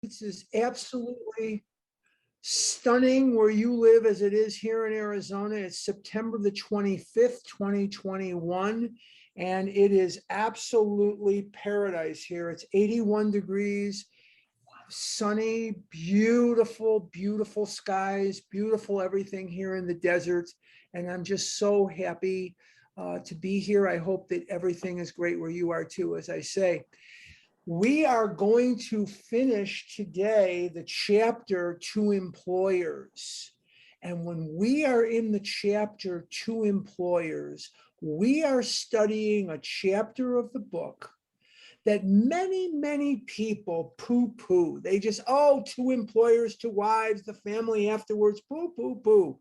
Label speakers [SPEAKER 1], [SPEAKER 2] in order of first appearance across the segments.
[SPEAKER 1] This is absolutely stunning where you live as it is here in Arizona. It's September the 25th, 2021, and it is absolutely paradise here. It's 81 degrees, sunny, beautiful, beautiful skies, beautiful everything here in the deserts. And I'm just so happy to be here. I hope that everything is great where you are too, as I say. We are going to finish today the chapter to employers. And when we are in the chapter to employers, we are studying a chapter of the book that many, many people poo-poo. They just, oh, to employers, to wives, the family afterwards, poo-poo-poo.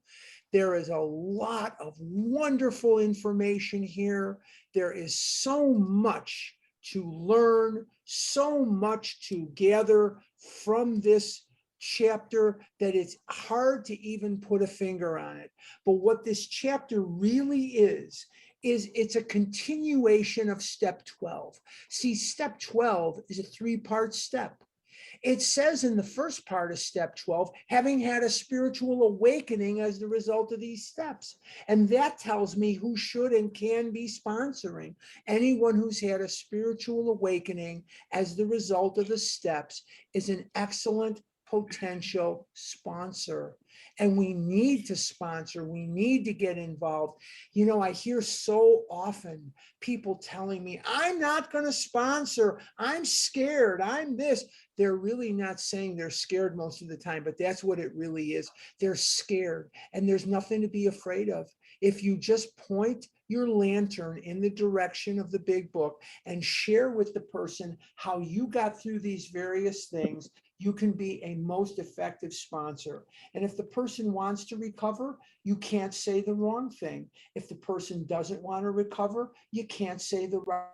[SPEAKER 1] There is a lot of wonderful information here. There is so much to learn, so much to gather from this chapter that it's hard to even put a finger on it. But what this chapter really is it's a continuation of step 12. See, step 12 is a three-part step. It says in the first part of step 12, having had a spiritual awakening as the result of these steps. And that tells me who should and can be sponsoring. Anyone who's had a spiritual awakening as the result of the steps is an excellent potential sponsor. And we need to sponsor, we need to get involved. You know, I hear so often people telling me, I'm not going to sponsor, I'm scared, I'm this. They're really not saying they're scared most of the time, but that's what it really is. They're scared, and there's nothing to be afraid of. If you just point your lantern in the direction of the big book and share with the person how you got through these various things, you can be a most effective sponsor. And if the person wants to recover, you can't say the wrong thing. If the person doesn't want to recover, you can't say the right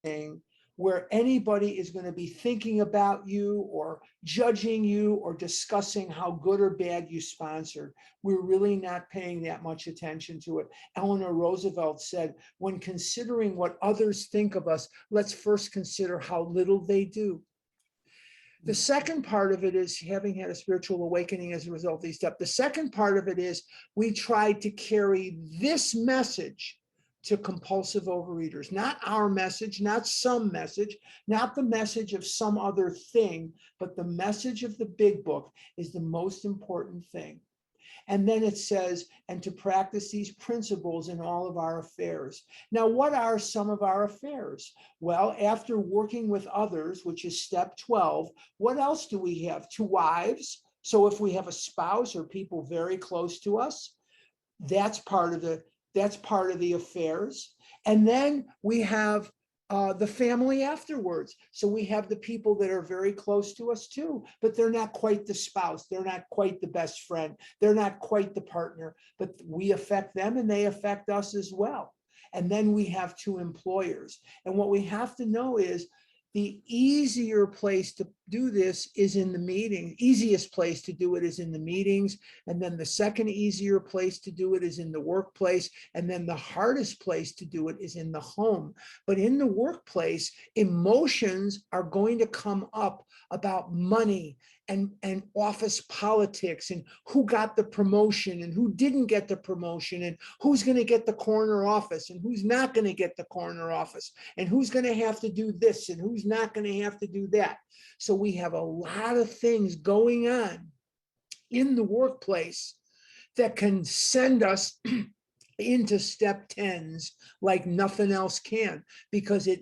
[SPEAKER 1] thing where anybody is going to be thinking about you or judging you or discussing how good or bad you sponsored. We're really not paying that much attention to it. Eleanor Roosevelt said, when considering what others think of us, let's first consider how little they do. The second part of it is having had a spiritual awakening as a result of these steps. The second part of it is we tried to carry this message to compulsive overeaters, not our message, not some message, not the message of some other thing, but the message of the big book is the most important thing. And then it says, and to practice these principles in all of our affairs. Now, what are some of our affairs? Well, after working with others, which is step 12, what else do we have? To wives. So if we have a spouse or people very close to us, that's part of the affairs. And then we have the family afterwards. So we have the people that are very close to us too, but they're not quite the spouse. They're not quite the best friend. They're not quite the partner, but we affect them and they affect us as well. And then we have two employers. And what we have to know is the easier place to do this is in the meeting. Easiest place to do it is in the meetings. And then the second easier place to do it is in the workplace. And then the hardest place to do it is in the home. But in the workplace, emotions are going to come up about money and office politics and who got the promotion and who didn't get the promotion and who's going to get the corner office and who's not going to get the corner office and who's going to have to do this and who's not going to have to do that. So we have a lot of things going on in the workplace that can send us into step 10s like nothing else can, because it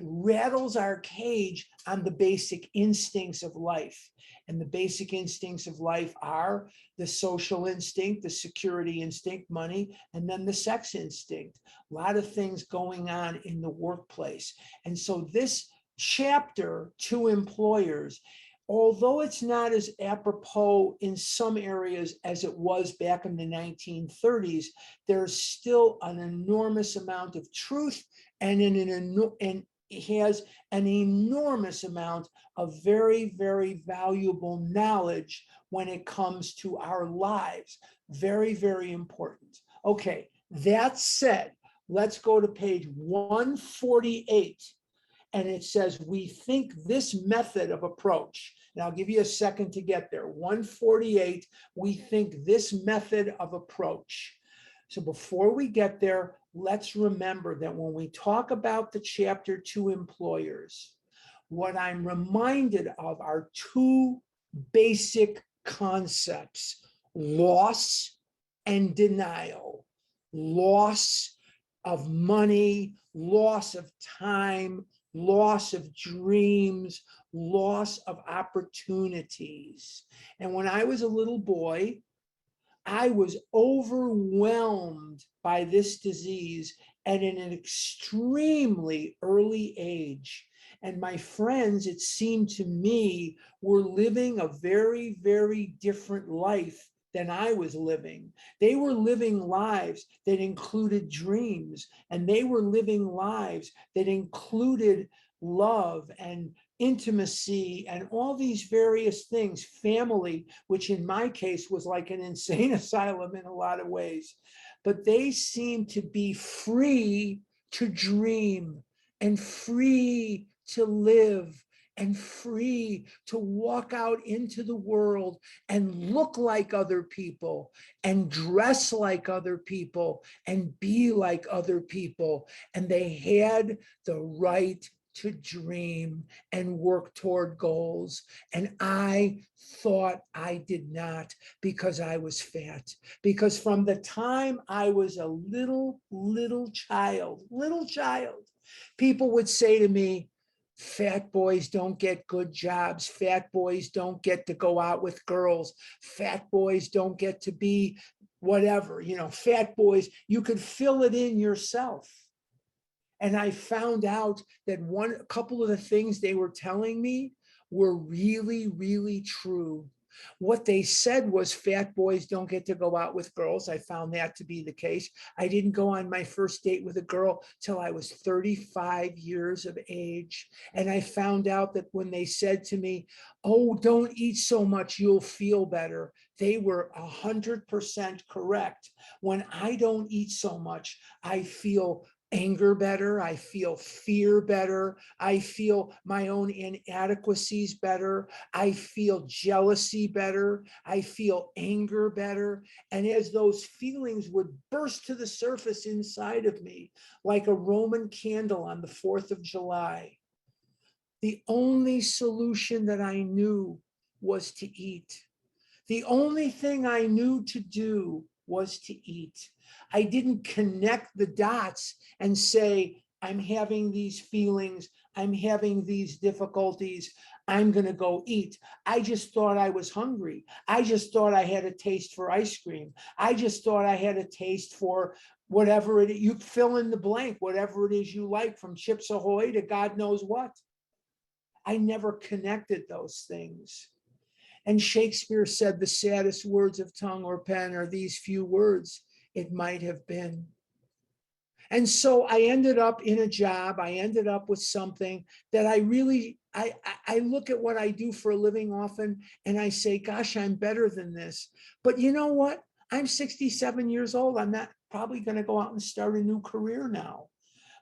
[SPEAKER 1] rattles our cage on the basic instincts of life. And the basic instincts of life are the social instinct, the security instinct, money, and then the sex instinct. A lot of things going on in the workplace. And so this chapter to employers, although it's not as apropos in some areas as it was back in the 1930s, there's still an enormous amount of truth and it has an enormous amount of very, very valuable knowledge when it comes to our lives. Very, very important. Okay, that said, let's go to page 148. And it says, we think this method of approach, and I'll give you a second to get there. 148, we think this method of approach. So before we get there, let's remember that when we talk about the chapter 2 employers, what I'm reminded of are two basic concepts: loss and denial. Loss of money, loss of time, loss of dreams, loss of opportunities. And when I was a little boy, I was overwhelmed by this disease at an extremely early age. And my friends, it seemed to me, were living a very, very different life than I was living. They were living lives that included dreams, and they were living lives that included love and intimacy and all these various things, family, which in my case was like an insane asylum in a lot of ways. But they seemed to be free to dream and free to live and free to walk out into the world and look like other people and dress like other people and be like other people. And they had the right to dream and work toward goals. And I thought I did not, because I was fat. Because from the time I was a little child, people would say to me, fat boys don't get good jobs. Fat boys don't get to go out with girls. Fat boys don't get to be whatever, fat boys, you could fill it in yourself. And I found out that a couple of the things they were telling me were really, really true. What they said was fat boys don't get to go out with girls. I found that to be the case. I didn't go on my first date with a girl till I was 35 years of age. And I found out that when they said to me, oh, don't eat so much, you'll feel better, they were 100% correct. When I don't eat so much, I feel anger better, I feel fear better, I feel my own inadequacies better, I feel jealousy better, I feel anger better. And as those feelings would burst to the surface inside of me, like a Roman candle on the 4th of July, the only solution that I knew was to eat. The only thing I knew to do was to eat. I didn't connect the dots and say, I'm having these feelings, I'm having these difficulties, I'm going to go eat. I just thought I was hungry. I just thought I had a taste for ice cream. I just thought I had a taste for whatever it is. You fill in the blank, whatever it is you like, from Chips Ahoy to God knows what. I never connected those things. And Shakespeare said the saddest words of tongue or pen are these few words, it might have been. And so I ended up in a job, I ended up with something that I look at what I do for a living often and I say, gosh, I'm better than this. But you know what? I'm 67 years old. I'm not probably going to go out and start a new career now.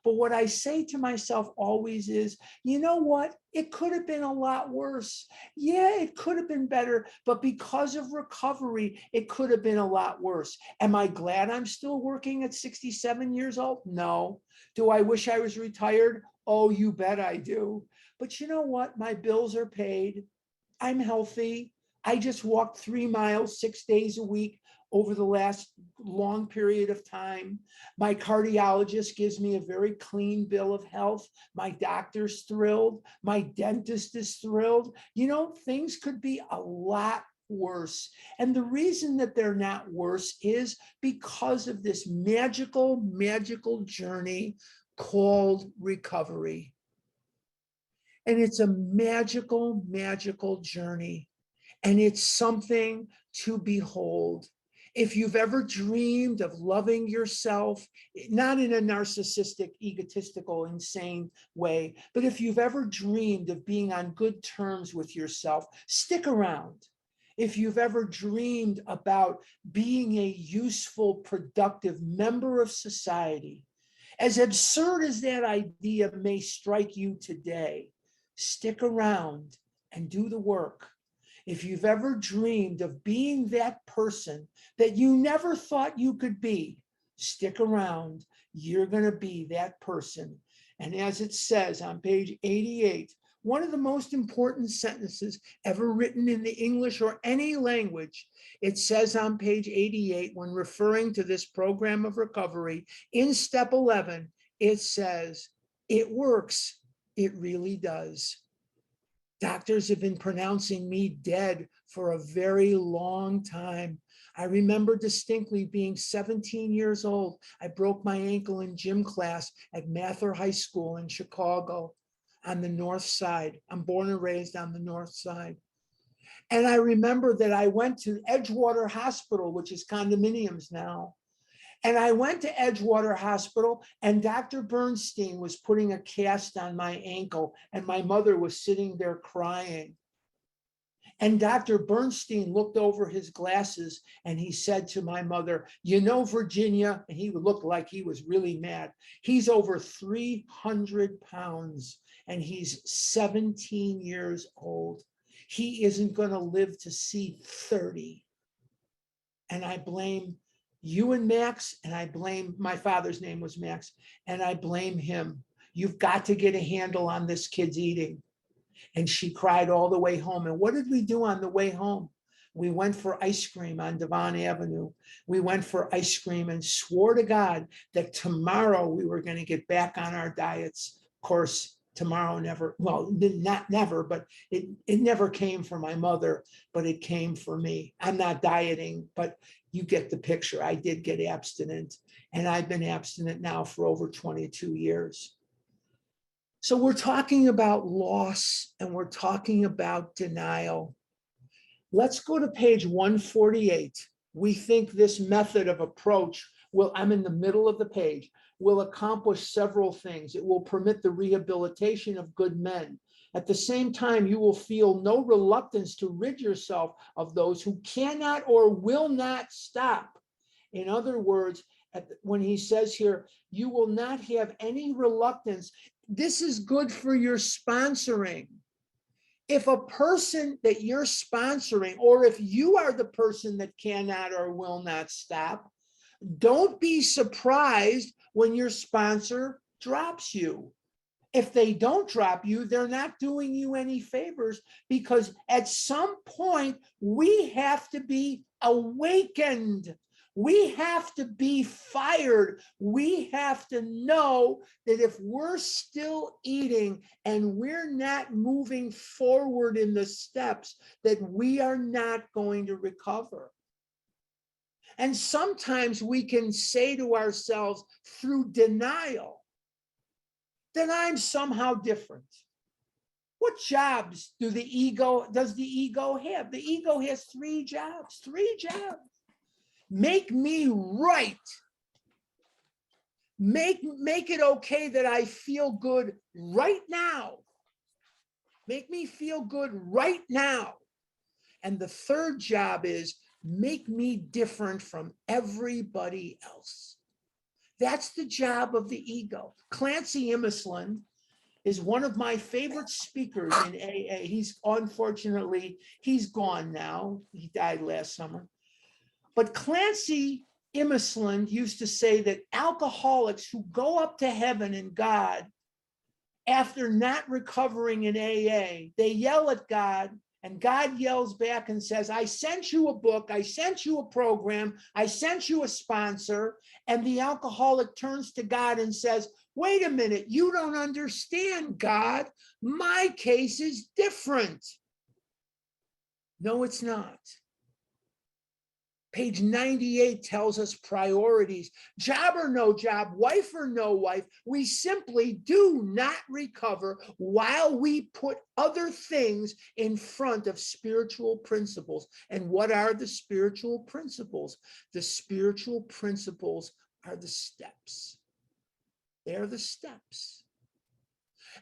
[SPEAKER 1] But what I say to myself always is, you know what? It could have been a lot worse. Yeah, it could have been better, but because of recovery, it could have been a lot worse. Am I glad I'm still working at 67 years old? No. Do I wish I was retired? Oh, you bet I do. But you know what? My bills are paid. I'm healthy. I just walked 3 miles 6 days a week over the last long period of time. My cardiologist gives me a very clean bill of health. My doctor's thrilled. My dentist is thrilled. Things could be a lot worse. And the reason that they're not worse is because of this magical, magical journey called recovery. And it's a magical, magical journey. And it's something to behold. If you've ever dreamed of loving yourself, not in a narcissistic, egotistical, insane way, but if you've ever dreamed of being on good terms with yourself, stick around. If you've ever dreamed about being a useful, productive member of society, As absurd as that idea may strike you today, stick around and do the work. If you've ever dreamed of being that person that you never thought you could be, stick around. You're going to be that person. And as it says on page 88, one of the most important sentences ever written in the English or any language, it says on page 88, when referring to this program of recovery, in step 11, it says, it works. It really does. Doctors have been pronouncing me dead for a very long time. I remember distinctly being 17 years old. I broke my ankle in gym class at Mather High School in Chicago on the north side. I'm born and raised on the north side. And I remember that I went to Edgewater Hospital, which is condominiums now. And I went to Edgewater Hospital, and Dr. Bernstein was putting a cast on my ankle, and my mother was sitting there crying. And Dr. Bernstein looked over his glasses and he said to my mother, you know, Virginia, and he looked like he was really mad. He's over 300 pounds and he's 17 years old. He isn't going to live to see 30. And I blame you and Max, and I blame, my father's name was Max, and I blame him. You've got to get a handle on this kid's eating. And she cried all the way home. And what did we do on the way home? We went for ice cream on Devon Avenue. We went for ice cream and swore to God that tomorrow we were going to get back on our diets. Of course, tomorrow never, well, not never, but it never came for my mother, but it came for me. I'm not dieting, but you get the picture. I did get abstinent, and I've been abstinent now for over 22 years. So we're talking about loss and we're talking about denial. Let's go to page 148. We think this method of approach will, I'm in the middle of the page, will accomplish several things. It will permit the rehabilitation of good men. At the same time, you will feel no reluctance to rid yourself of those who cannot or will not stop. In other words, when he says here, you will not have any reluctance. This is good for your sponsoring. If a person that you're sponsoring, or if you are the person that cannot or will not stop, don't be surprised when your sponsor drops you. If they don't drop you, they're not doing you any favors, because at some point we have to be awakened. We have to be fired. We have to know that if we're still eating and we're not moving forward in the steps, that we are not going to recover. And sometimes we can say to ourselves through denial that I'm somehow different. What jobs does the ego have? The ego has three jobs. Make me right. Make it okay that I feel good right now. Make me feel good right now. And the third job is make me different from everybody else. That's the job of the ego. Clancy Imislund is one of my favorite speakers in AA. Unfortunately, he's gone now. He died last summer. But Clancy Imislund used to say that alcoholics who go up to heaven and God after not recovering in AA, they yell at God, and God yells back and says, I sent you a book, I sent you a program, I sent you a sponsor. And the alcoholic turns to God and says, wait a minute, you don't understand, God. My case is different. No, it's not. Page 98 tells us priorities. Job or no job, wife or no wife, we simply do not recover while we put other things in front of spiritual principles. And what are the spiritual principles? The spiritual principles are the steps. They're the steps.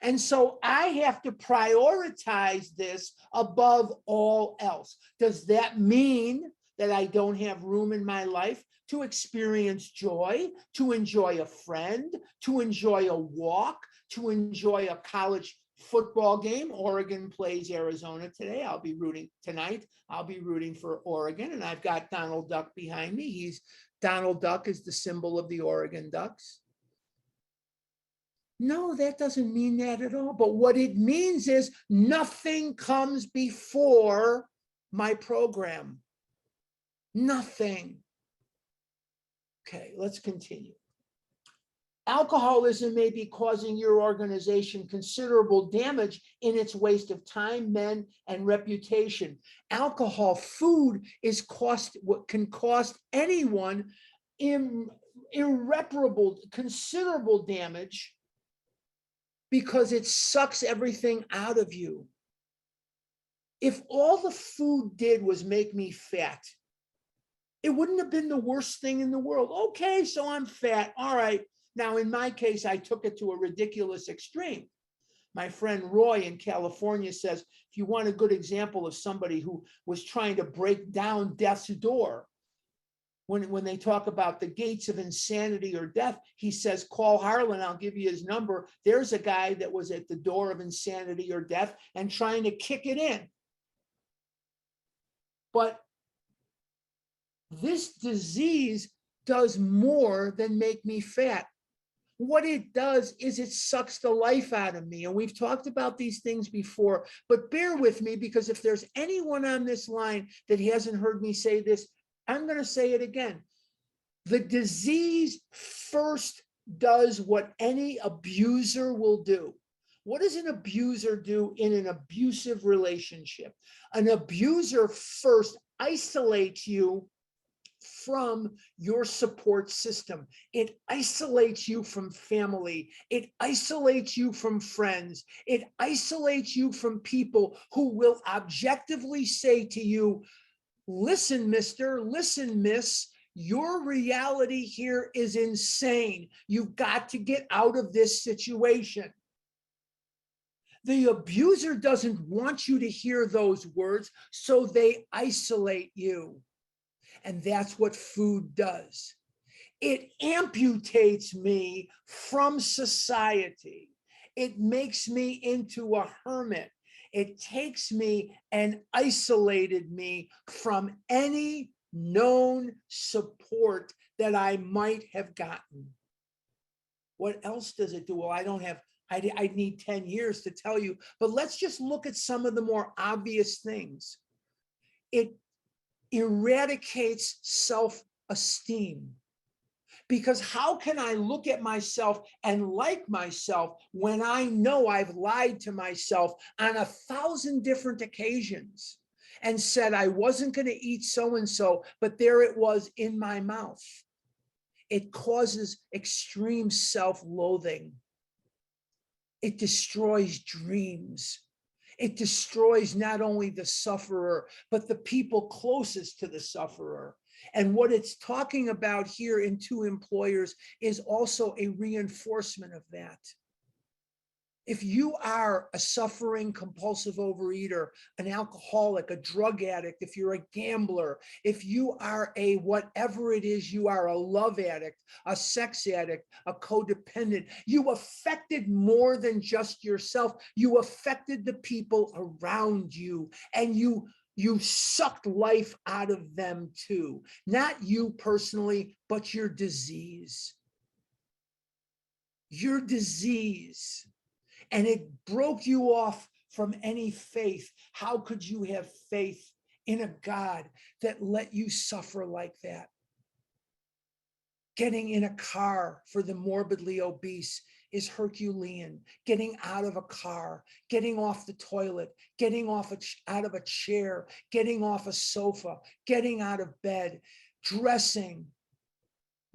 [SPEAKER 1] And so I have to prioritize this above all else. Does that mean that I don't have room in my life to experience joy, to enjoy a friend, to enjoy a walk, to enjoy a college football game. Oregon plays Arizona today. I'll be rooting tonight. I'll be rooting for Oregon, and I've got Donald Duck behind me. Donald Duck is the symbol of the Oregon Ducks. No, that doesn't mean that at all. But what it means is nothing comes before my program. Nothing. Okay, let's continue. Alcoholism may be causing your organization considerable damage in its waste of time, men, and reputation. Alcohol, food what can cost anyone irreparable, considerable damage because it sucks everything out of you. If all the food did was make me fat, it wouldn't have been the worst thing in the world. Okay, so I'm fat. All right. Now, in my case, I took it to a ridiculous extreme. My friend Roy in California says, if you want a good example of somebody who was trying to break down death's door, when they talk about the gates of insanity or death, he says, call Harlan, I'll give you his number. There's a guy that was at the door of insanity or death and trying to kick it in. But this disease does more than make me fat. What it does is it sucks the life out of me. And we've talked about these things before, but bear with me, because if there's anyone on this line that hasn't heard me say this, I'm going to say it again. The disease first does what any abuser will do. What does an abuser do in an abusive relationship? An abuser first isolates you from your support system. It isolates you from family. It isolates you from friends. It isolates you from people who will objectively say to you, listen, mister, listen, miss, your reality here is insane. You've got to get out of this situation. The abuser doesn't want you to hear those words, so they isolate you. And that's what food does. It amputates me from society. It makes me into a hermit. It takes me and isolated me from any known support that I might have gotten. What else does it do? Well, I need 10 years to tell you, but let's just look at some of the more obvious things. It eradicates self-esteem. Because how can I look at myself and like myself when I know I've lied to myself on 1,000 different occasions and said I wasn't going to eat so-and-so, but there it was in my mouth? It causes extreme self-loathing. It destroys dreams. It destroys not only the sufferer, but the people closest to the sufferer. And what it's talking about here in two employers is also a reinforcement of that. If you are a suffering compulsive overeater, an alcoholic, a drug addict, if you're a gambler, if you are a whatever it is, you are a love addict, a sex addict, a codependent, you affected more than just yourself. You affected the people around you, and you sucked life out of them too. Not you personally, but your disease. Your disease. And it broke you off from any faith. How could you have faith in a God that let you suffer like that? Getting in a car for the morbidly obese is Herculean. Getting out of a car, getting off the toilet, getting out of a chair, getting off a sofa, getting out of bed, dressing.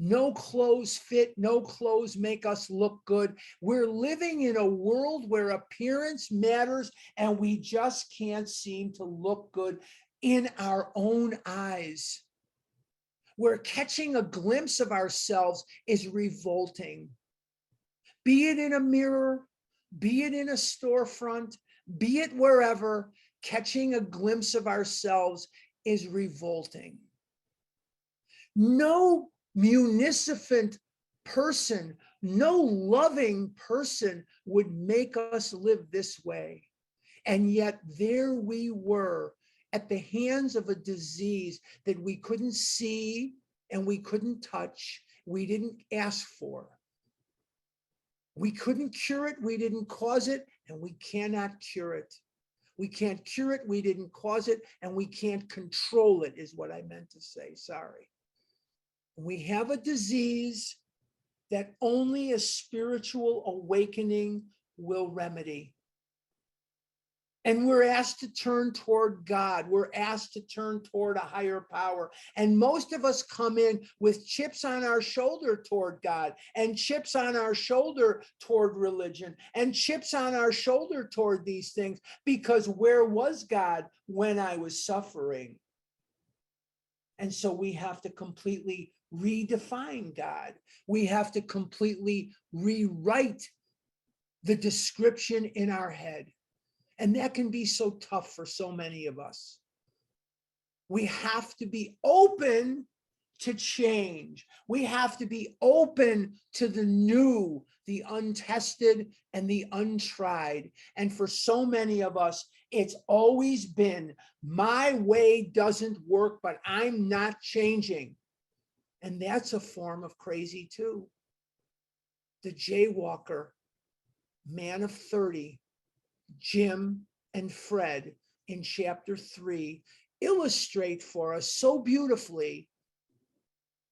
[SPEAKER 1] No clothes fit, no clothes make us look good. We're living in a world where appearance matters, and we just can't seem to look good in our own eyes. Where catching a glimpse of ourselves is revolting. Be it in a mirror, be it in a storefront, be it wherever, catching a glimpse of ourselves is revolting. No munificent person, no loving person would make us live this way. And yet there we were at the hands of a disease that we couldn't see and we couldn't touch, we didn't ask for. We couldn't cure it, we didn't cause it, and we cannot cure it. We can't cure it, we didn't cause it, and we can't control it, is what I meant to say, sorry. We have a disease that only a spiritual awakening will remedy. And we're asked to turn toward God. We're asked to turn toward a higher power. And most of us come in with chips on our shoulder toward God, and chips on our shoulder toward religion, and chips on our shoulder toward these things, because where was God when I was suffering? And so we have to completely redefine God. We have to completely rewrite the description in our head. And that can be so tough for so many of us. We have to be open to change. We have to be open to the new, the untested, and the untried. And for so many of us, it's always been, my way doesn't work, but I'm not changing. And that's a form of crazy too. The jaywalker, man of 30, Jim and Fred in chapter 3 illustrate for us so beautifully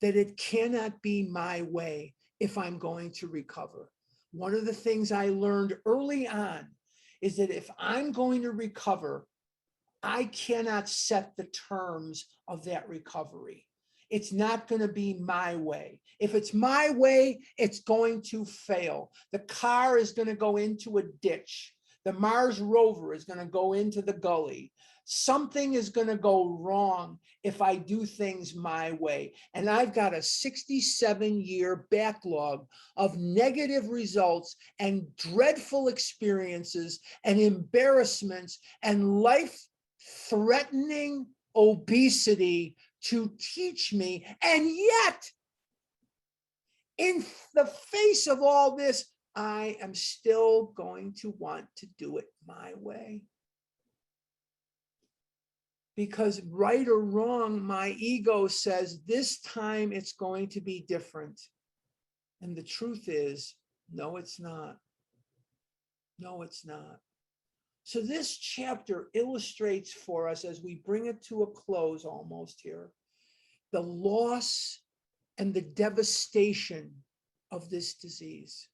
[SPEAKER 1] that it cannot be my way if I'm going to recover. One of the things I learned early on is that if I'm going to recover, I cannot set the terms of that recovery. It's not going to be my way. If it's my way, it's going to fail. The car is going to go into a ditch. The Mars rover is going to go into the gully. Something is going to go wrong if I do things my way. And I've got a 67-year backlog of negative results and dreadful experiences and embarrassments and life-threatening obesity to teach me. And yet, in the face of all this, I am still going to want to do it my way. Because right or wrong, my ego says this time it's going to be different. And the truth is, no, it's not. No, it's not. So this chapter illustrates for us, as we bring it to a close almost here, the loss and the devastation of this disease.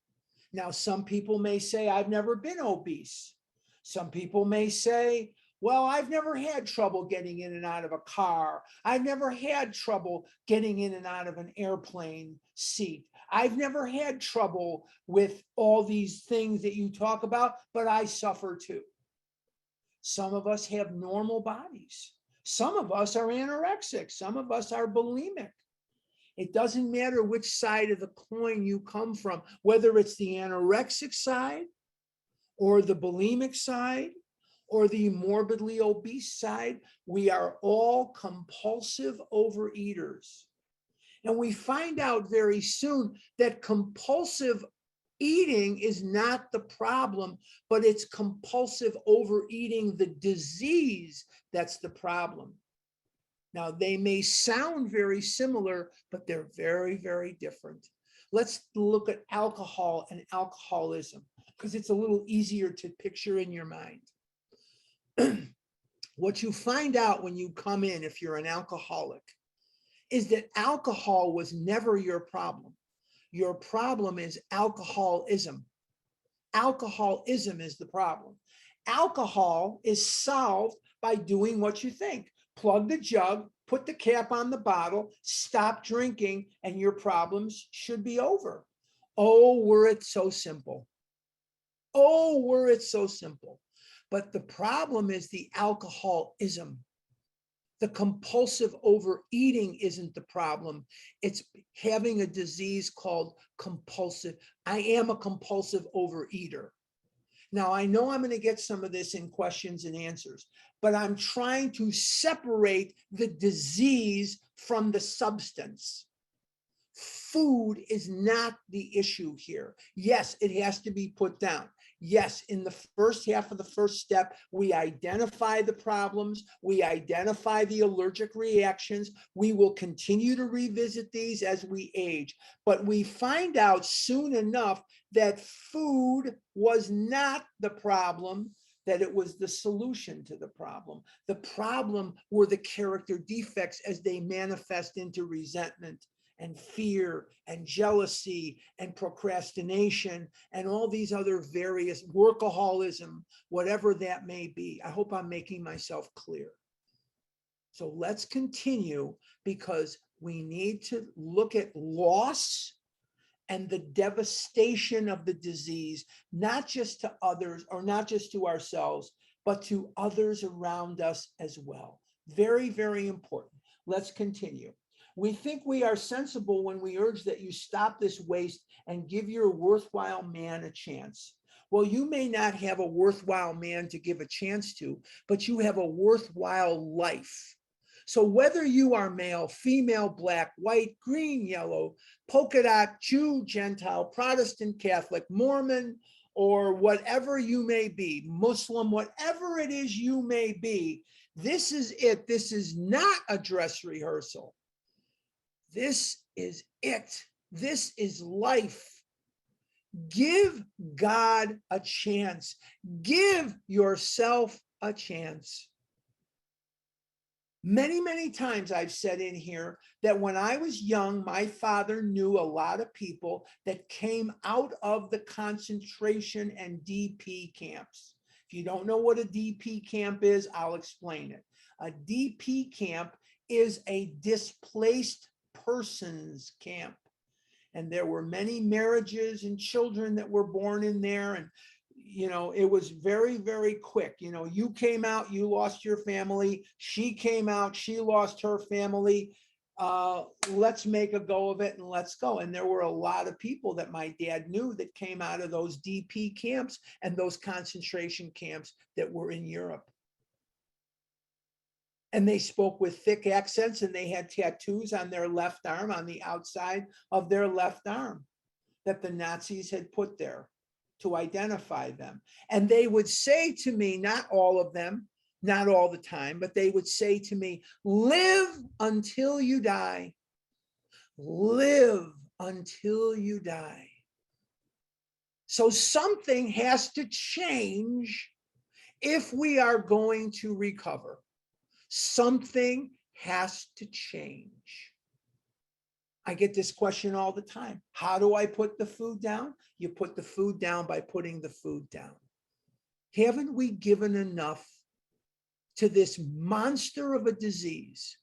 [SPEAKER 1] Now, some people may say, I've never been obese. Some people may say, well, I've never had trouble getting in and out of a car. I've never had trouble getting in and out of an airplane seat. I've never had trouble with all these things that you talk about, but I suffer too. Some of us have normal bodies. Some of us are anorexic. Some of us are bulimic. It doesn't matter which side of the coin you come from, whether it's the anorexic side or the bulimic side or the morbidly obese side, we are all compulsive overeaters. And we find out very soon that compulsive eating is not the problem, but it's compulsive overeating, the disease, that's the problem. Now, they may sound very similar, but they're very, very different. Let's look at alcohol and alcoholism, because it's a little easier to picture in your mind. What you find out when you come in, if you're an alcoholic, is that alcohol was never your problem. Your problem is alcoholism. Alcoholism is the problem. Alcohol is solved by doing what you think. Plug the jug, put the cap on the bottle, stop drinking, and your problems should be over. Oh, were it so simple. Oh, were it so simple. But the problem is the alcoholism. The compulsive overeating isn't the problem. It's having a disease called compulsive. I am a compulsive overeater. Now, I know I'm going to get some of this in questions and answers, but I'm trying to separate the disease from the substance. Food is not the issue here. Yes, it has to be put down. Yes, in the first half of the first step, we identify the problems, we identify the allergic reactions. We will continue to revisit these as we age, but we find out soon enough that food was not the problem, that it was the solution to the problem. The problem were the character defects as they manifest into resentment and fear and jealousy and procrastination and all these other various workaholism, whatever that may be. I hope I'm making myself clear. So let's continue, because we need to look at loss and the devastation of the disease, not just to others or not just to ourselves, but to others around us as well. Very, very important. Let's continue. We think we are sensible when we urge that you stop this waste and give your worthwhile man a chance. Well, you may not have a worthwhile man to give a chance to, but you have a worthwhile life. So whether you are male, female, black, white, green, yellow, polka dot, Jew, Gentile, Protestant, Catholic, Mormon, or whatever you may be, Muslim, whatever it is you may be, this is it. This is not a dress rehearsal. This is it. This is life. Give God a chance. Give yourself a chance. Many, many times I've said in here that when I was young, my father knew a lot of people that came out of the concentration and DP camps. If you don't know what a DP camp is, I'll explain it. A DP camp is a displaced persons camp. And there were many marriages and children that were born in there. And, you know, it was very, very quick. You know, you came out, you lost your family. She came out, she lost her family. Let's make a go of it and let's go. And there were a lot of people that my dad knew that came out of those DP camps and those concentration camps that were in Europe. And they spoke with thick accents, and they had tattoos on their left arm, on the outside of their left arm, that the Nazis had put there to identify them. And they would say to me, not all of them, not all the time, but they would say to me, live until you die. Live until you die. So something has to change if we are going to recover. Something has to change. I get this question all the time. How do I put the food down? You put the food down by putting the food down. Haven't we given enough to this monster of a disease?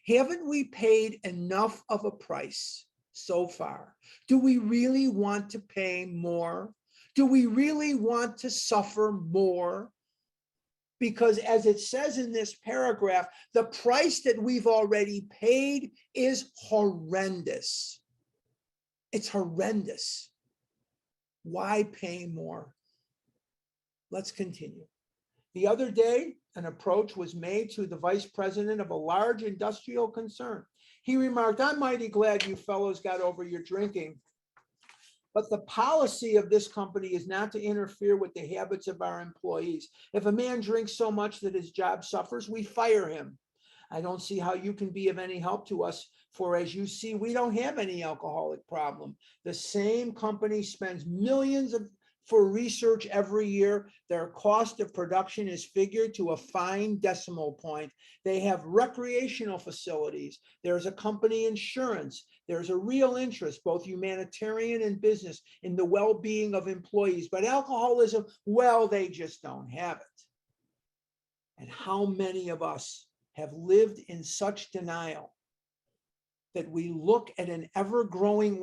[SPEAKER 1] Haven't we paid enough of a price so far? Do we really want to pay more? Do we really want to suffer more? Because as it says in this paragraph, the price that we've already paid is horrendous. It's horrendous. Why pay more? Let's continue. The other day, an approach was made to the vice president of a large industrial concern. He remarked, I'm mighty glad you fellows got over your drinking, but the policy of this company is not to interfere with the habits of our employees. If a man drinks so much that his job suffers, we fire him. I don't see how you can be of any help to us, for as you see, we don't have any alcoholic problem. The same company spends millions for research every year. Their cost of production is figured to a fine decimal point. They have recreational facilities. There's a company insurance. There's a real interest, both humanitarian and business, in the well-being of employees. But alcoholism, well, they just don't have it. And how many of us have lived in such denial that we look at an ever-growing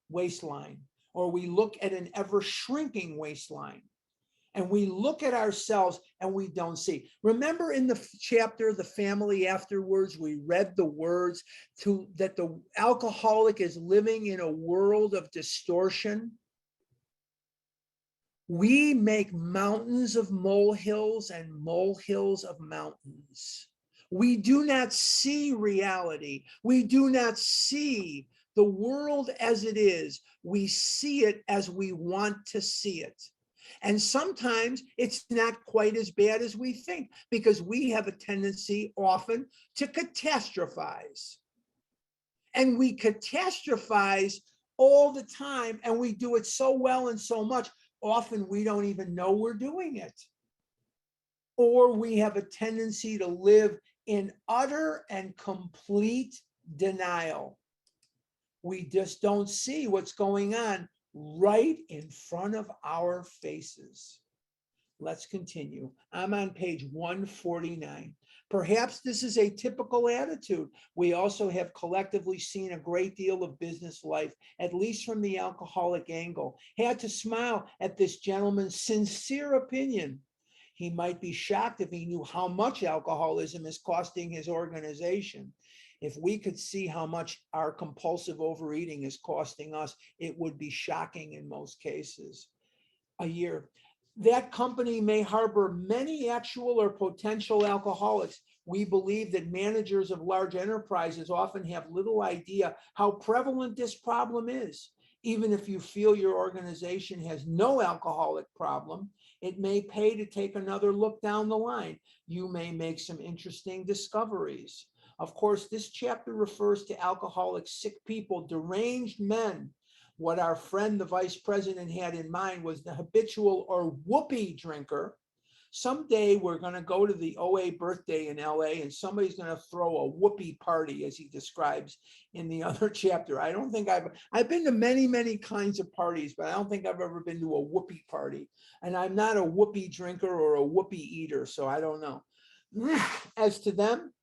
[SPEAKER 1] waistline, or we look at an ever-shrinking waistline, and we look at ourselves and we don't see. Remember in the chapter, The Family Afterwards, we read the words that the alcoholic is living in a world of distortion. We make mountains of molehills and molehills of mountains. We do not see reality. We do not see the world as it is. We see it as we want to see it. And sometimes it's not quite as bad as we think, because we have a tendency often to catastrophize. And we catastrophize all the time, and we do it so well and so much. Often we don't even know we're doing it. Or we have a tendency to live in utter and complete denial. We just don't see what's going on right in front of our faces. Let's continue. I'm on page 149. Perhaps this is a typical attitude. We also have collectively seen a great deal of business life, at least from the alcoholic angle. Had to smile at this gentleman's sincere opinion. He might be shocked if he knew how much alcoholism is costing his organization. If we could see how much our compulsive overeating is costing us, it would be shocking in most cases. A year. That company may harbor many actual or potential alcoholics. We believe that managers of large enterprises often have little idea how prevalent this problem is. Even if you feel your organization has no alcoholic problem, it may pay to take another look down the line. You may make some interesting discoveries. Of course, this chapter refers to alcoholic, sick people, deranged men. What our friend, the vice president, had in mind was the habitual or whoopee drinker. Someday we're going to go to the OA birthday in LA, and somebody's going to throw a whoopee party, as he describes in the other chapter. I don't think I've been to many, many kinds of parties, but I don't think I've ever been to a whoopee party. And I'm not a whoopee drinker or a whoopee eater, so I don't know. As to them,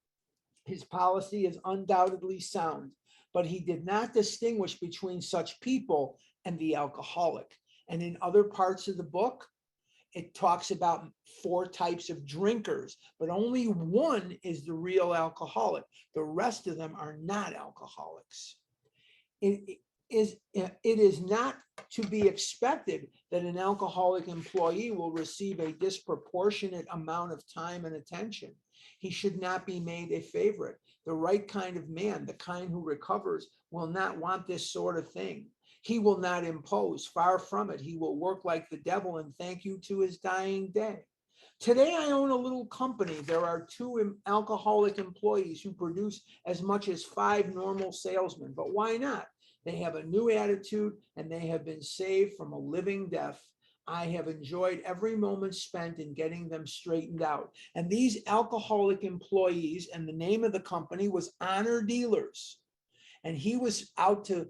[SPEAKER 1] his policy is undoubtedly sound, but he did not distinguish between such people and the alcoholic. And in other parts of the book, it talks about 4 types of drinkers, but only one is the real alcoholic. The rest of them are not alcoholics. It is not to be expected that an alcoholic employee will receive a disproportionate amount of time and attention. He should not be made a favorite. The right kind of man, the kind who recovers, will not want this sort of thing. He will not impose. Far from it. He will work like the devil and thank you to his dying day. Today, I own a little company. There are 2 alcoholic employees who produce as much as 5 normal salesmen. But why not? They have a new attitude and they have been saved from a living death. I have enjoyed every moment spent in getting them straightened out. And these alcoholic employees, and the name of the company was Honor Dealers. And he was out to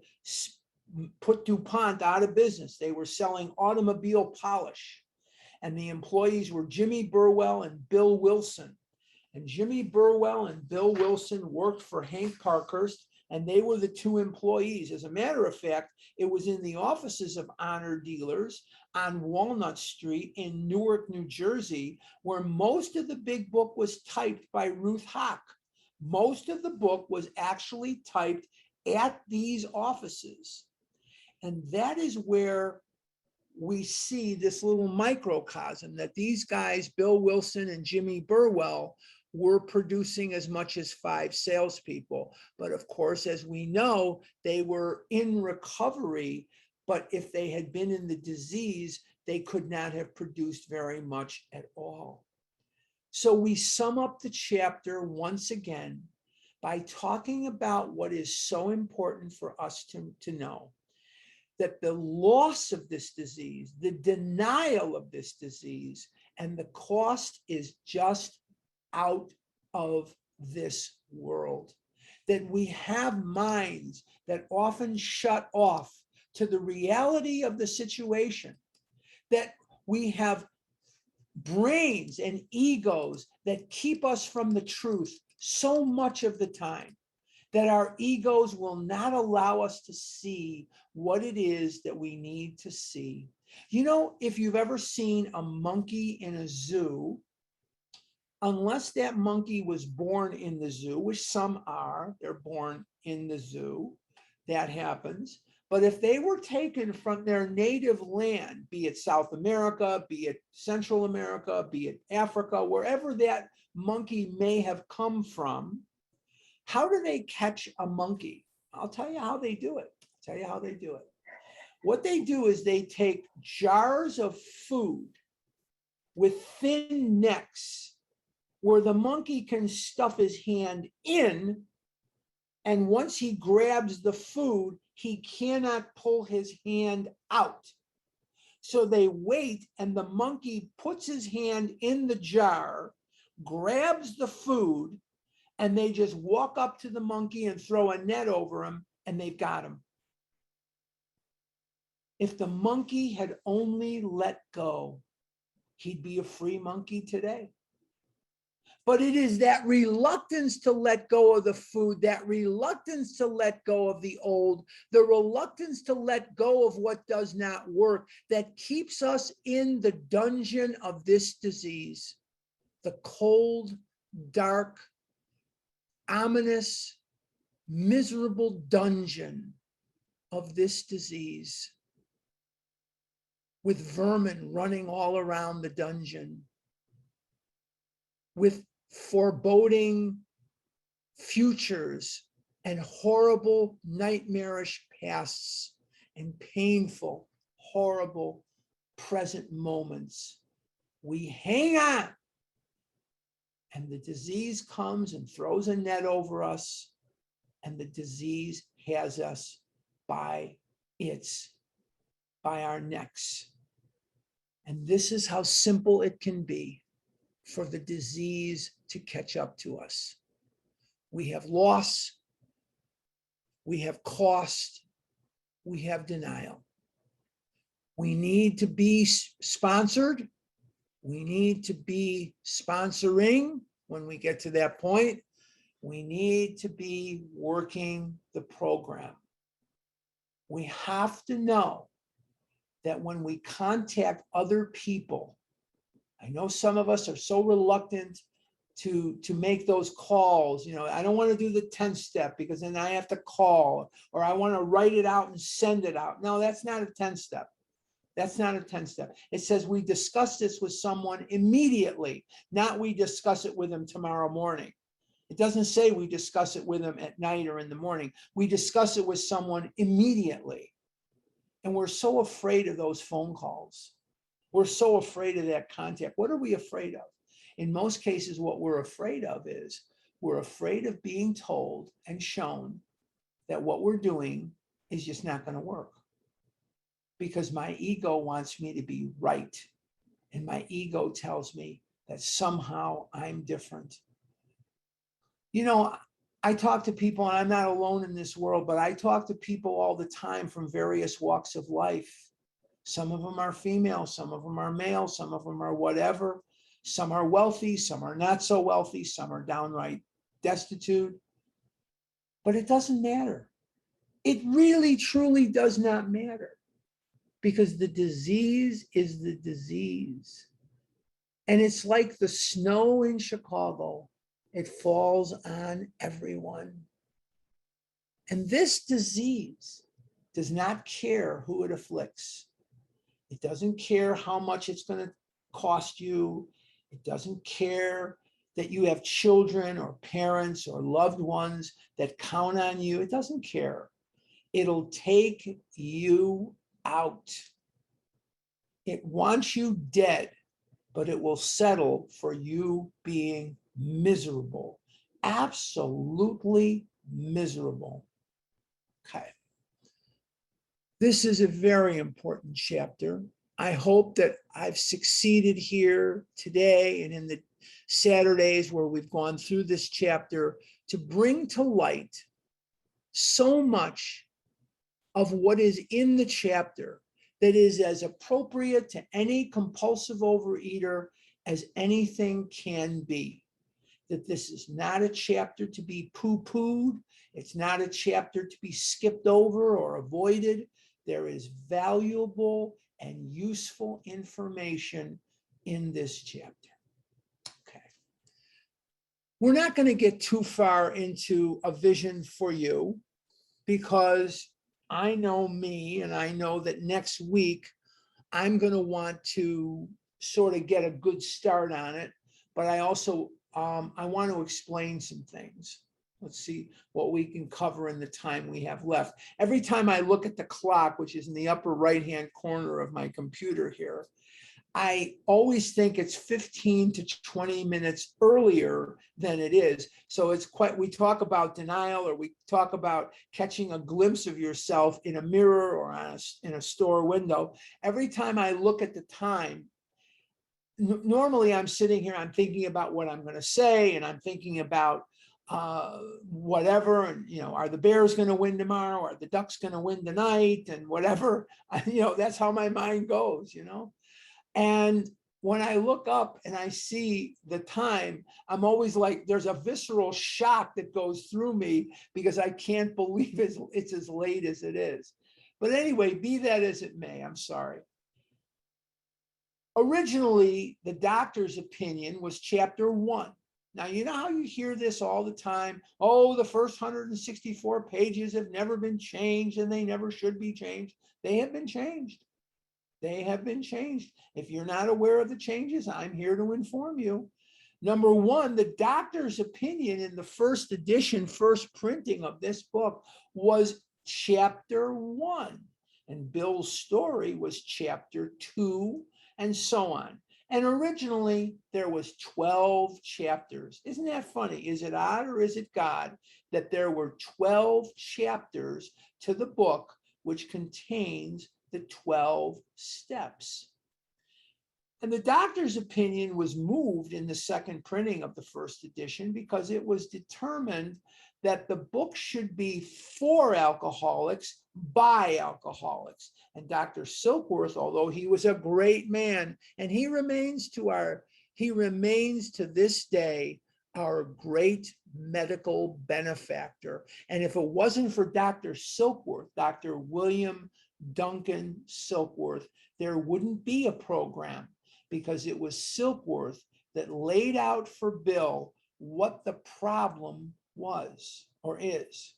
[SPEAKER 1] put DuPont out of business. They were selling automobile polish. And the employees were Jimmy Burwell and Bill Wilson. And Jimmy Burwell and Bill Wilson worked for Hank Parkhurst, and they were the 2 employees. As a matter of fact, it was in the offices of Honor Dealers on Walnut Street in Newark, New Jersey, where most of the big book was typed by Ruth Hock. Most of the book was actually typed at these offices. And that is where we see this little microcosm that these guys, Bill Wilson and Jimmy Burwell, were producing as much as 5 salespeople. But of course, as we know, they were in recovery. But if they had been in the disease, they could not have produced very much at all. So we sum up the chapter once again by talking about what is so important for us to know. That the loss of this disease, the denial of this disease, and the cost is just out of this world. That we have minds that often shut off to the reality of the situation. That we have brains and egos that keep us from the truth so much of the time. That our egos will not allow us to see what it is that we need to see. You know, if you've ever seen a monkey in a zoo, unless that monkey was born in the zoo, which some are, they're born in the zoo, that happens. But if they were taken from their native land, be it South America, be it Central America, be it Africa, wherever that monkey may have come from, how do they catch a monkey? I'll tell you how they do it. What they do is they take jars of food with thin necks where the monkey can stuff his hand in, and once he grabs the food, he cannot pull his hand out. So they wait, and the monkey puts his hand in the jar, grabs the food, and they just walk up to the monkey and throw a net over him, and they've got him. If the monkey had only let go, he'd be a free monkey today. But it is that reluctance to let go of the food, that reluctance to let go of the old, the reluctance to let go of what does not work, that keeps us in the dungeon of this disease. The cold, dark, ominous, miserable dungeon of this disease, with vermin running all around the dungeon, with foreboding futures and horrible, nightmarish pasts and painful, horrible present moments. We hang on, and the disease comes and throws a net over us, and the disease has us by our necks. And this is how simple it can be for the disease to catch up to us. We have loss, we have cost, we have denial. We need to be sponsored. We need to be sponsoring when we get to that point. We need to be working the program. We have to know that when we contact other people, I know some of us are so reluctant to make those calls. You know, I don't want to do the 10th step because then I have to call, or I want to write it out and send it out. No, that's not a 10th step. That's not a 10th step. It says we discuss this with someone immediately, not we discuss it with them tomorrow morning. It doesn't say we discuss it with them at night or in the morning. We discuss it with someone immediately. And we're so afraid of those phone calls. We're so afraid of that contact. What are we afraid of? In most cases, what we're afraid of is we're afraid of being told and shown that what we're doing is just not going to work. Because my ego wants me to be right. And my ego tells me that somehow I'm different. You know, I talk to people, and I'm not alone in this world, but I talk to people all the time from various walks of life. Some of them are female, some of them are male, some of them are whatever. Some are wealthy, some are not so wealthy, some are downright destitute. But it doesn't matter. It really, truly does not matter, because the disease is the disease. And it's like the snow in Chicago. It falls on everyone. And this disease does not care who it afflicts. It doesn't care how much it's going to cost you. It doesn't care that you have children or parents or loved ones that count on you. It doesn't care. It'll take you out. It wants you dead, but it will settle for you being miserable, absolutely miserable. Okay. This is a very important chapter. I hope that I've succeeded here today and in the Saturdays where we've gone through this chapter to bring to light so much of what is in the chapter that is as appropriate to any compulsive overeater as anything can be. That this is not a chapter to be poo-pooed. It's not a chapter to be skipped over or avoided. There is valuable and useful information in this chapter. Okay. We're not going to get too far into a vision for you, because I know me, and I know that next week I'm going to want to sort of get a good start on it, but I also I want to explain some things. Let's see what we can cover in the time we have left. Every time I look at the clock, which is in the upper right-hand corner of my computer here, I always think it's 15 to 20 minutes earlier than it is. So it's quite, we talk about denial, or we talk about catching a glimpse of yourself in a mirror or on in a store window. Every time I look at the time, normally I'm sitting here, I'm thinking about what I'm going to say, and I'm thinking about whatever, and are the Bears going to win tomorrow? Are the Ducks going to win tonight? And whatever, that's how my mind goes. And when I look up and I see the time, I'm always like, there's a visceral shock that goes through me because I can't believe it's as late as it is. But anyway, be that as it may, I'm sorry. Originally, the doctor's opinion was chapter 1. Now, you know how you hear this all the time? Oh, the first 164 pages have never been changed, and they never should be changed. They have been changed. They have been changed. If you're not aware of the changes, I'm here to inform you. Number one, the doctor's opinion in the first edition, first printing of this book was chapter 1. And Bill's story was chapter 2, and so on. And originally there was 12 chapters. Isn't that funny? Is it odd or is it God that there were 12 chapters to the book, which contains the 12 steps? And the doctor's opinion was moved in the second printing of the first edition because it was determined that the book should be for alcoholics by alcoholics. And Dr. Silkworth, although he was a great man, and he remains to this day our great medical benefactor. And if it wasn't for Dr. Silkworth, Dr. William Duncan Silkworth, there wouldn't be a program, because it was Silkworth that laid out for Bill what the problem was or is.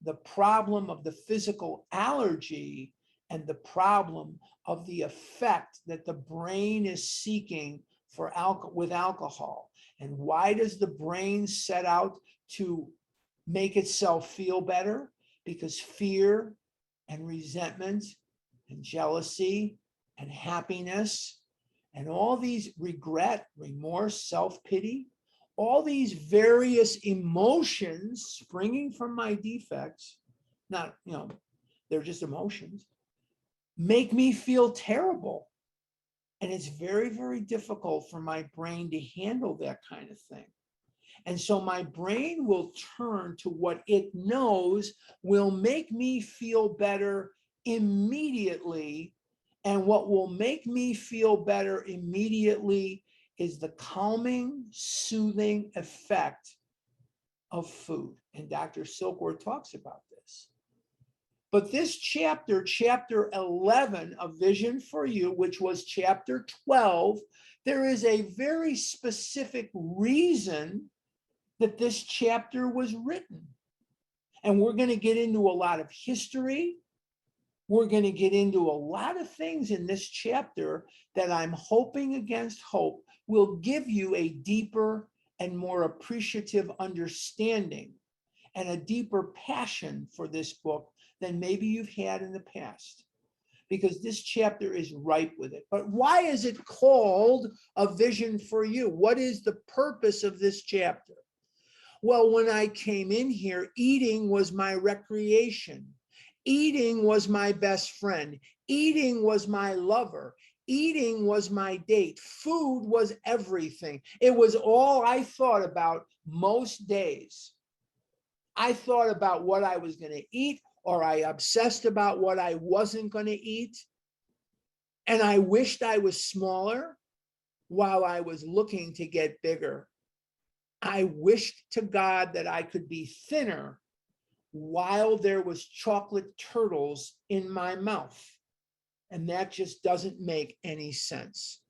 [SPEAKER 1] The problem of the physical allergy and the problem of the effect that the brain is seeking for with alcohol. And why does the brain set out to make itself feel better? Because fear and resentment and jealousy and happiness and all these regret, remorse, self-pity, all these various emotions springing from my defects, not, they're just emotions, make me feel terrible. And it's very, very difficult for my brain to handle that kind of thing. And so my brain will turn to what it knows will make me feel better immediately. And what will make me feel better immediately is the calming, soothing effect of food. And Dr. Silkworth talks about this. But this chapter, chapter 11 of Vision for You, which was chapter 12, there is a very specific reason that this chapter was written. And we're going to get into a lot of history. We're going to get into a lot of things in this chapter that I'm hoping against hope will give you a deeper and more appreciative understanding and a deeper passion for this book than maybe you've had in the past, because this chapter is ripe with it. But why is it called A Vision for You? What is the purpose of this chapter? Well, when I came in here, eating was my recreation. Eating was my best friend. Eating was my lover. Eating was my date. Food was everything. It was all I thought about most days. I thought about what I was going to eat, or I obsessed about what I wasn't going to eat. And I wished I was smaller while I was looking to get bigger. I wished to God that I could be thinner while there was chocolate turtles in my mouth. And that just doesn't make any sense.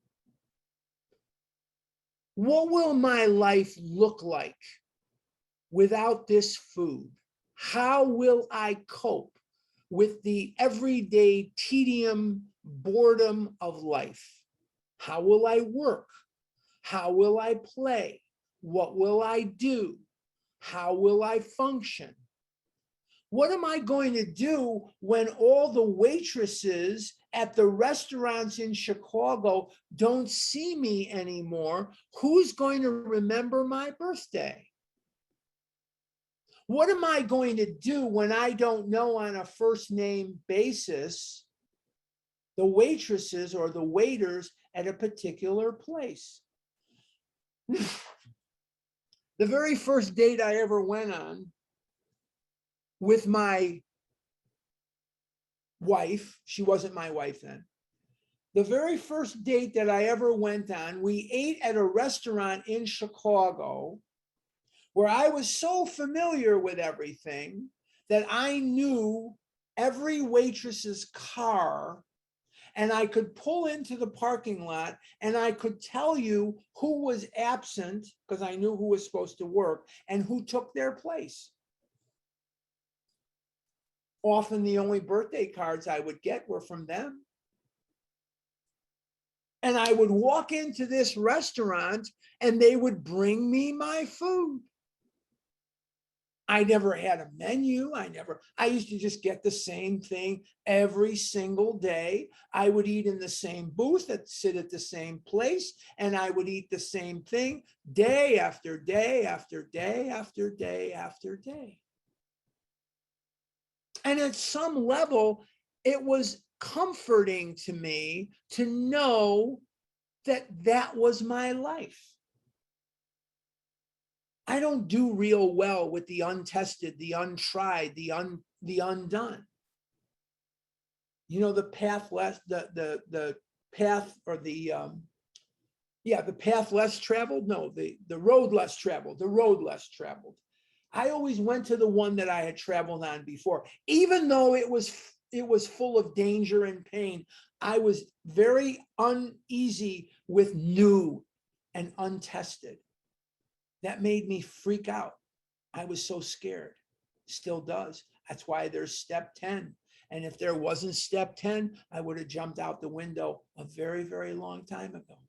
[SPEAKER 1] What will my life look like without this food? How will I cope with the everyday tedium, boredom of life. How will I work? How will I play? What will I do? How will I function? What am I going to do when all the waitresses at the restaurants in Chicago don't see me anymore? Who's going to remember my birthday? What am I going to do when I don't know on a first name basis the waitresses or the waiters at a particular place? The very first date I ever went on with my wife, she wasn't my wife then. The very first date that I ever went on, we ate at a restaurant in Chicago where I was so familiar with everything that I knew every waitress's car, and I could pull into the parking lot and I could tell you who was absent because I knew who was supposed to work and who took their place. Often the only birthday cards I would get were from them. And I would walk into this restaurant and they would bring me my food. I never had a menu. I used to just get the same thing every single day. I would eat in the same booth, sit at the same place, and I would eat the same thing day after day after day after day after day. And at some level, it was comforting to me to know that that was my life. I don't do real well with the untested, the untried, the undone. You know, the path less, the path or the path less traveled. No, the road less traveled. The road less traveled. I always went to the one that I had traveled on before, even though it was full of danger and pain. I was very uneasy with new and untested. That made me freak out. I was so scared. Still does. That's why there's step 10. And if there wasn't step 10, I would have jumped out the window a very, very long time ago.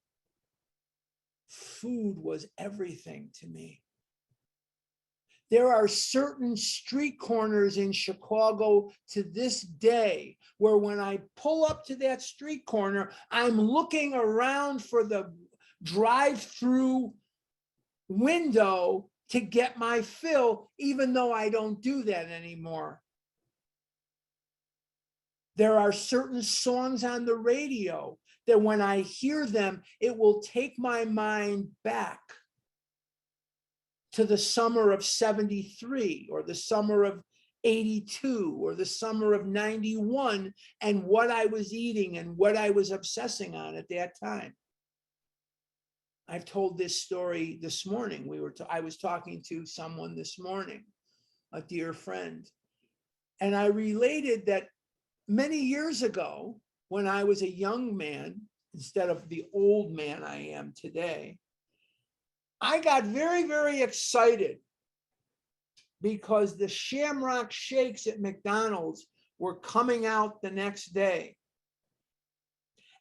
[SPEAKER 1] Food was everything to me. There are certain street corners in Chicago to this day where when I pull up to that street corner, I'm looking around for the drive-through window to get my fill, even though I don't do that anymore. There are certain songs on the radio that when I hear them, it will take my mind back to the summer of 73 or the summer of 82 or the summer of 91 and what I was eating and what I was obsessing on at that time. I've told this story this morning. I was talking to someone this morning, a dear friend, and I related that many years ago, when I was a young man, instead of the old man I am today, I got very, very excited because the Shamrock Shakes at McDonald's were coming out the next day.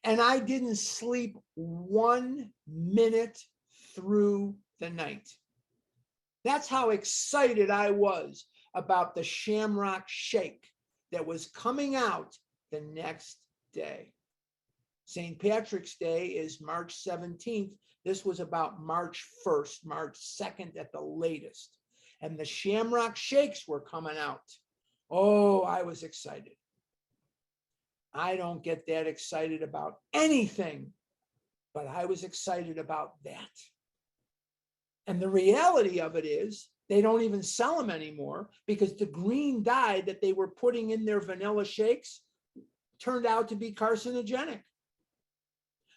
[SPEAKER 1] And I didn't sleep 1 minute through the night. That's how excited I was about the Shamrock Shake that was coming out the next day. St. Patrick's Day is March 17th. This was about March 1st, March 2nd at the latest. And the Shamrock Shakes were coming out. Oh, I was excited. I don't get that excited about anything, but I was excited about that. And the reality of it is they don't even sell them anymore because the green dye that they were putting in their vanilla shakes turned out to be carcinogenic.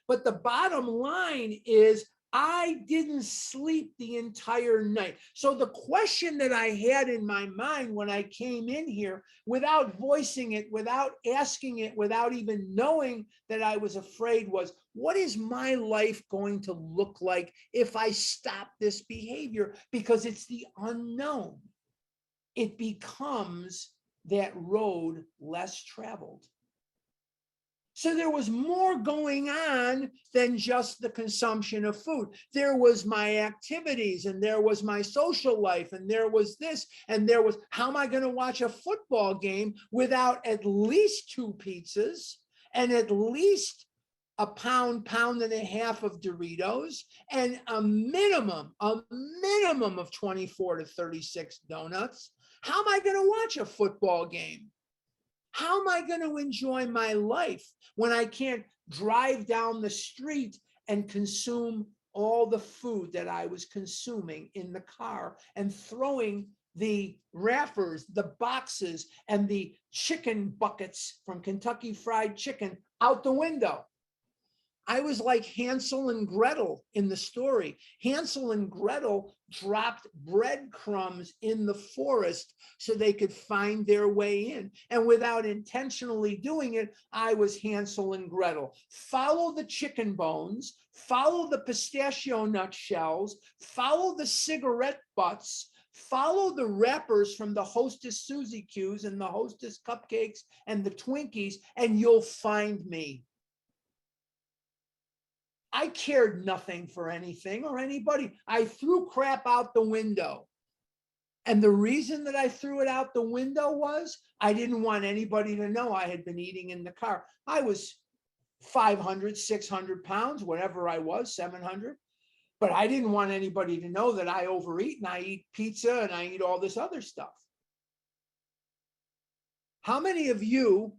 [SPEAKER 1] But the bottom line is I didn't sleep the entire night. So the question that I had in my mind when I came in here, without voicing it, without asking it, without even knowing that I was afraid, was what is my life going to look like if I stop this behavior? Because it's the unknown. It becomes that road less traveled. So there was more going on than just the consumption of food. There was my activities, and there was my social life, and there was this, and there was, how am I going to watch a football game without at least 2 pizzas and at least a pound and a half of Doritos and a minimum of 24 to 36 donuts? How am I going to watch a football game? How am I going to enjoy my life when I can't drive down the street and consume all the food that I was consuming in the car and throwing the wrappers, the boxes, and the chicken buckets from Kentucky Fried Chicken out the window? I was like Hansel and Gretel in the story. Hansel and Gretel dropped breadcrumbs in the forest so they could find their way in. And without intentionally doing it, I was Hansel and Gretel. Follow the chicken bones, follow the pistachio nut shells, follow the cigarette butts, follow the wrappers from the Hostess Susie Q's and the Hostess cupcakes and the Twinkies, and you'll find me. I cared nothing for anything or anybody. I threw crap out the window. And the reason that I threw it out the window was I didn't want anybody to know I had been eating in the car. I was 500, 600 pounds, whatever I was, 700. But I didn't want anybody to know that I overeat and I eat pizza and I eat all this other stuff. How many of you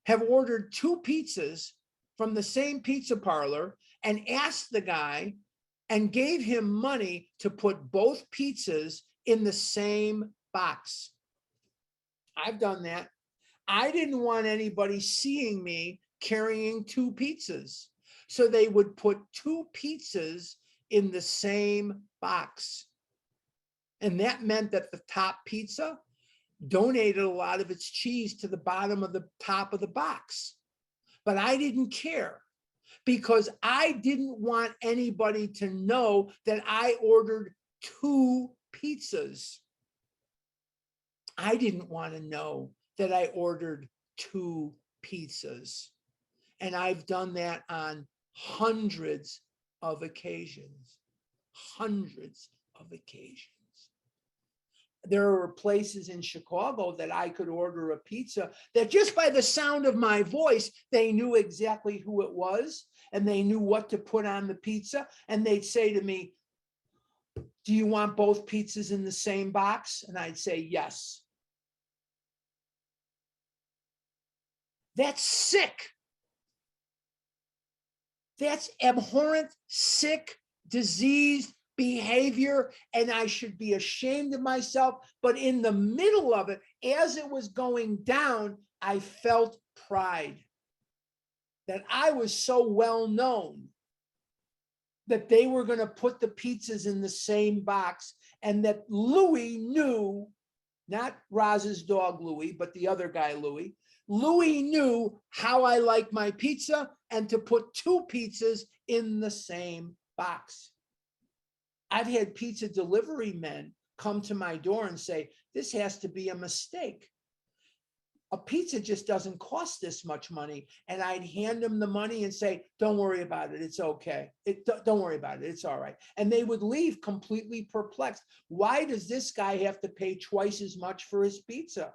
[SPEAKER 1] have ordered 2 pizzas from the same pizza parlor and asked the guy and gave him money to put both pizzas in the same box? I've done that. I didn't want anybody seeing me carrying 2 pizzas. So they would put 2 pizzas in the same box. And that meant that the top pizza donated a lot of its cheese to the bottom of the top of the box. But I didn't care, because I didn't want anybody to know that I ordered 2 pizzas. I didn't want to know that I ordered 2 pizzas. And I've done that on hundreds of occasions. Hundreds of occasions. There were places in Chicago that I could order a pizza that just by the sound of my voice, they knew exactly who it was and they knew what to put on the pizza. And they'd say to me, "Do you want both pizzas in the same box?" And I'd say, "Yes." That's sick. That's abhorrent, sick, diseased behavior, and I should be ashamed of myself. But in the middle of it, as it was going down, I felt pride that I was so well known that they were going to put the pizzas in the same box, and that Louis knew, not Roz's dog Louis, but the other guy Louis. Louis knew how I like my pizza and to put 2 pizzas in the same box. I've had pizza delivery men come to my door and say, "This has to be a mistake. A pizza just doesn't cost this much money." And I'd hand them the money and say, "Don't worry about it. It's okay. Don't worry about it. It's all right." And they would leave completely perplexed. Why does this guy have to pay twice as much for his pizza?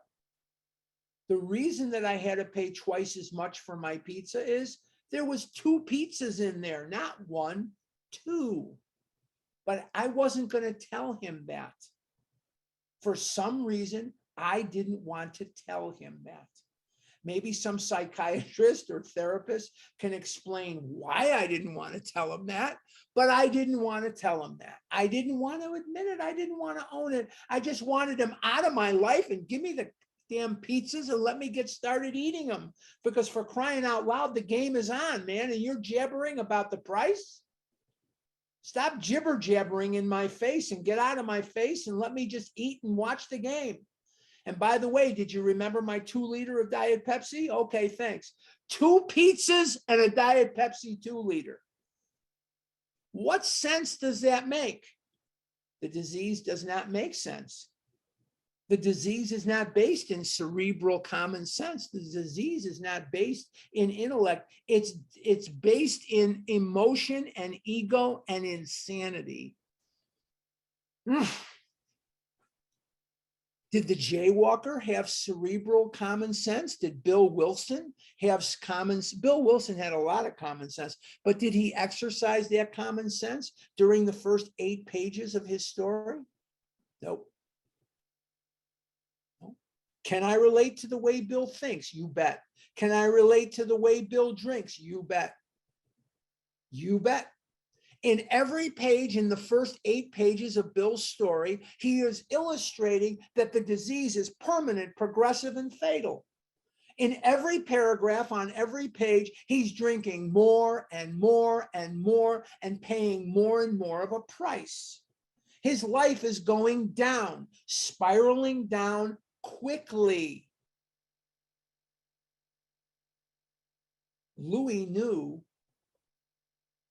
[SPEAKER 1] The reason that I had to pay twice as much for my pizza is there was 2 pizzas in there, not 1, 2. But I wasn't going to tell him that. For some reason, I didn't want to tell him that. Maybe some psychiatrist or therapist can explain why I didn't want to tell him that, but I didn't want to tell him that. I didn't want to admit it. I didn't want to own it. I just wanted him out of my life and give me the damn pizzas and let me get started eating them. Because for crying out loud, the game is on, man, and you're jabbering about the price. Stop jibber jabbering in my face and get out of my face and let me just eat and watch the game. And by the way, did you remember my 2-liter of Diet Pepsi? Okay, thanks. 2 pizzas and a Diet Pepsi 2-liter. What sense does that make? The disease does not make sense. The disease is not based in cerebral common sense. The disease is not based in intellect. It's based in emotion and ego and insanity. Did the jaywalker have cerebral common sense? Did Bill Wilson have Bill Wilson had a lot of common sense, but did he exercise that common sense during the first 8 pages of his story? Nope. Can I relate to the way Bill thinks? You bet. Can I relate to the way Bill drinks? You bet. You bet. In every page in the first 8 pages of Bill's story, he is illustrating that the disease is permanent, progressive, and fatal. In every paragraph on every page, he's drinking more and more and more and paying more and more of a price. His life is going down, spiraling down quickly. Louis knew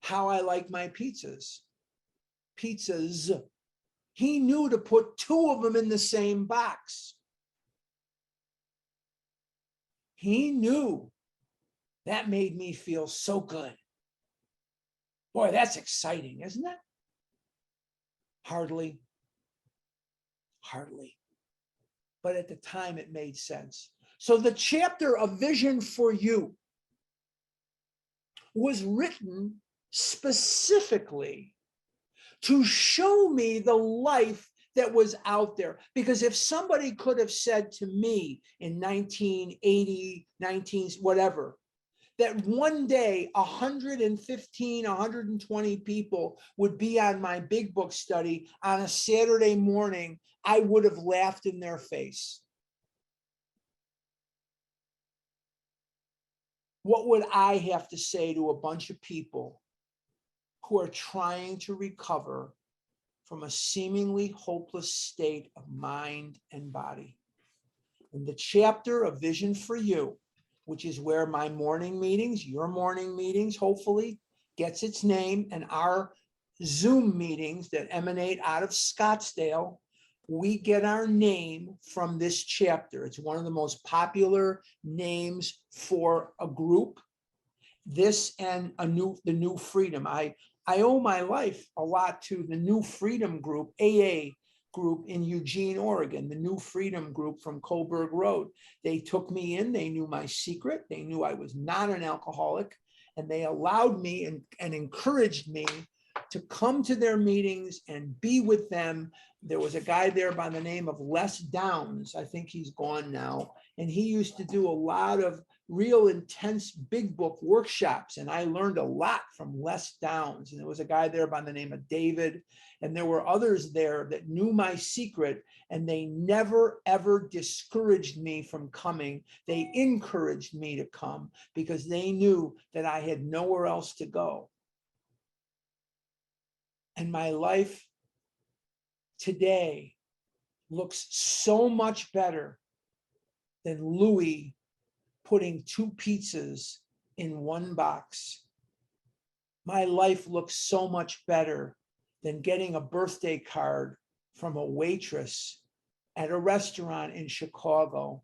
[SPEAKER 1] how I like my pizzas. He knew to put 2 of them in the same box. He knew that made me feel so good. Boy, that's exciting, isn't it? Hardly. But at the time, it made sense. So the chapter of Vision for You was written specifically to show me the life that was out there. Because if somebody could have said to me in 1980, whatever, that one day 115, 120 people would be on my big book study on a Saturday morning, I would have laughed in their face. What would I have to say to a bunch of people who are trying to recover from a seemingly hopeless state of mind and body? In the chapter of Vision for You, which is where my morning meetings, your morning meetings, hopefully gets its name, and our Zoom meetings that emanate out of Scottsdale, we get our name from this chapter. It's one of the most popular names for a group. This and the New Freedom. I owe my life a lot to the New Freedom group, AA group in Eugene, Oregon, the New Freedom group from Coburg Road. They took me in, they knew my secret, they knew I was not an alcoholic, and they allowed me and encouraged me to come to their meetings and be with them. There was a guy there by the name of Les Downs. I think he's gone now. And he used to do a lot of real intense big book workshops. And I learned a lot from Les Downs. And there was a guy there by the name of David. And there were others there that knew my secret. And they never, ever discouraged me from coming. They encouraged me to come because they knew that I had nowhere else to go. And my life today looks so much better than Louis putting 2 pizzas in 1 box. My life looks so much better than getting a birthday card from a waitress at a restaurant in Chicago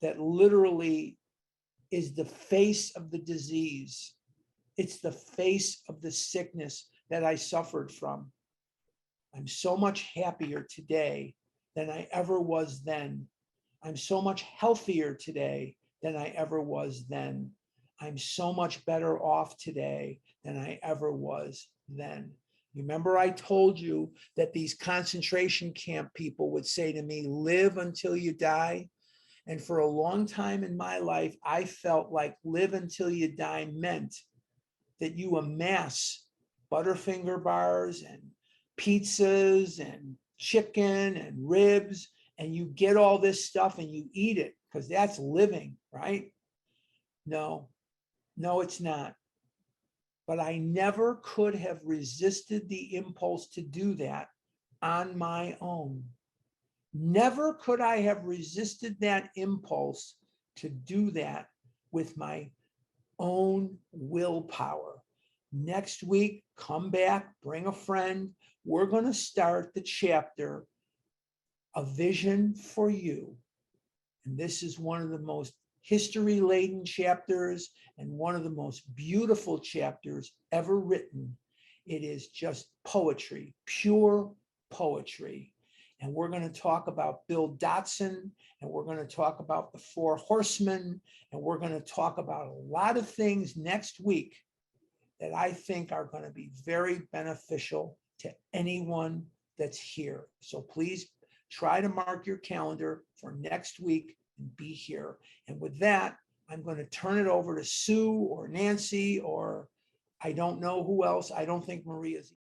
[SPEAKER 1] that literally is the face of the disease. It's the face of the sickness that I suffered from. I'm so much happier today than I ever was then. I'm so much healthier today than I ever was then. I'm so much better off today than I ever was then. Remember, I told you that these concentration camp people would say to me, live until you die. And for a long time in my life, I felt like live until you die meant that you amass Butterfinger bars and pizzas and chicken and ribs, and you get all this stuff and you eat it because that's living, right? No, it's not. But I never could have resisted the impulse to do that on my own. Never could I have resisted that impulse to do that with my own willpower. Next week, come back, bring a friend. We're going to start the chapter a vision for you. And this is one of the most history-laden chapters and one of the most beautiful chapters ever written. It is just poetry, pure poetry. And we're going to talk about Bill Dotson, and we're going to talk about the Four Horsemen, and we're going to talk about a lot of things next week that I think are going to be very beneficial to anyone that's here. So please try to mark your calendar for next week and be here. And with that, I'm going to turn it over to Sue or Nancy, or I don't know who else. I don't think Maria's